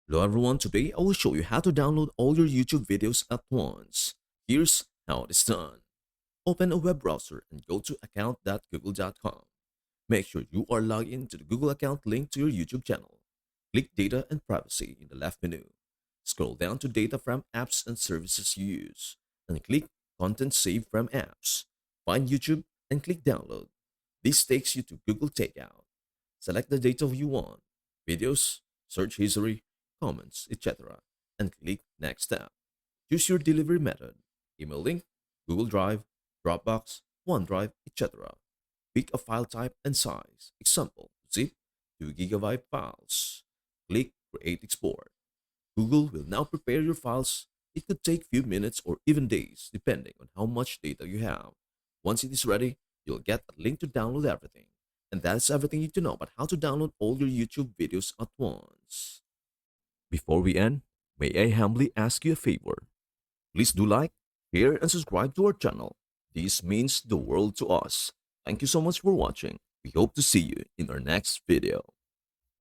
Hello everyone, today I will show you how to download all your YouTube videos at once. Here's how it is done. Open a web browser and go to account.google.com. Make sure you are logged in to the Google account linked to your YouTube channel. Click Data and Privacy in the left menu. Scroll down to Data from apps and services you use, and click Content Saved from apps. Find YouTube and click Download. This takes you to Google Takeout. Select the data you want, videos, search history, comments, etc., and click Next tab. Choose your delivery method, email link, Google Drive, Dropbox, OneDrive, etc. Pick a file type and size, example, zip, 2 GB files. Click Create Export. Google will now prepare your files. It could take few minutes or even days, depending on how much data you have. Once it is ready, you'll get a link to download everything. And that's everything you need to know about how to download all your YouTube videos at once. Before we end, may I humbly ask you a favor? Please do like, share, and subscribe to our channel. This means the world to us. Thank you so much for watching. We hope to see you in our next video.